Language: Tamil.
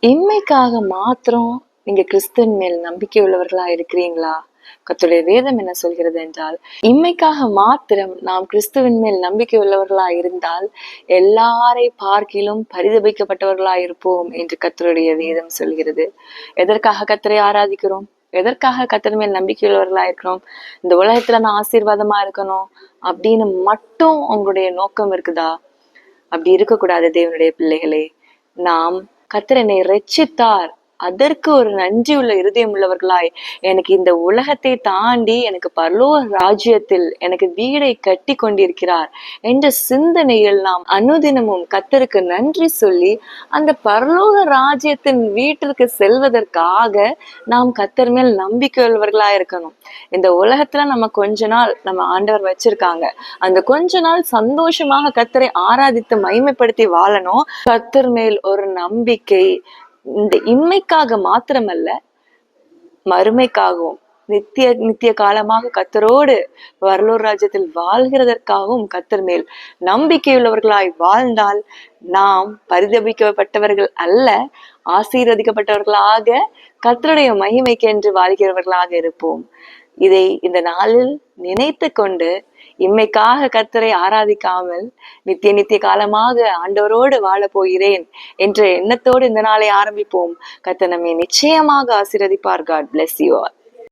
இம்மைக்காக மாத்திரம் நீங்க கிறிஸ்துவின் மேல் நம்பிக்கை உள்ளவர்களா இருக்கிறீங்களா? கர்த்தருடைய வேதம் என்ன சொல்கிறது என்றால், இம்மைக்காக மாத்திரம் நாம் கிறிஸ்துவின் மேல் நம்பிக்கை உள்ளவர்களா இருந்தால் எல்லாரை பார்க்கிலும் பரிதபிக்கப்பட்டவர்களா இருப்போம் என்று கர்த்தருடைய வேதம் சொல்கிறது. எதற்காக கர்த்தரை ஆராதிக்கிறோம்? எதற்காக கர்த்தர் மேல் நம்பிக்கை உள்ளவர்களா இருக்கிறோம்? இந்த உலகத்துல நான் ஆசீர்வாதமா இருக்கணும் அப்படின்னு மட்டும் உங்களுடைய நோக்கம் இருக்குதா? அப்படி இருக்கக்கூடாது தேவனுடைய பிள்ளைகளே. நாம் கர்த்தர் என்னை ரட்சித்தார், அதற்கு ஒரு நன்றி உள்ள இருதயம் உள்ளவர்களாய், எனக்கு இந்த உலகத்தை தாண்டி எனக்கு பரலோக ராஜ்யத்தில் எனக்கு வீடை கட்டி கொண்டிருக்கிறார் என்ற சிந்தனையில் நாம் அனுதினமும் கர்த்தருக்கு நன்றி சொல்லி அந்த பரலோக ராஜ்யத்தின் வீட்டிற்கு செல்வதற்காக நாம் கர்த்தர் மேல் நம்பிக்கை உள்ளவர்களா இருக்கணும். இந்த உலகத்துல நம்ம கொஞ்ச நாள் நம்ம ஆண்டவர் வச்சிருக்காங்க, அந்த கொஞ்ச நாள் சந்தோஷமாக கர்த்தரை ஆராதித்து மகிமைப்படுத்தி வாழணும். கர்த்தர் மேல் ஒரு நம்பிக்கை இந்த இம்மைக்காக மாத்திரமல்ல, மறுமைக்காகவும் நித்திய காலமாக கர்த்தரோடு பரலோக ராஜ்யத்தில் வாழ்கிறதற்காகவும் கர்த்தர் மேல் நம்பிக்கையுள்ளவர்களாய் வாழ்ந்தால் நாம் பரிதபிக்கப்பட்டவர்கள் அல்ல, ஆசீர்வதிக்கப்பட்டவர்களாக கர்த்தருடைய மகிமைக்கென்று வாழ்கிறவர்களாக இருப்போம். இதை இந்த நாளில் நினைத்து கொண்டு இம்மைக்காக கர்த்தரை ஆராதிக்காமல் நித்திய காலமாக ஆண்டவரோடு வாழ போகிறேன் என்ற எண்ணத்தோடு இந்த நாளை ஆரம்பிப்போம். கர்த்தர் நம்மை நிச்சயமாக ஆசீர்வதிப்பார். God bless you all.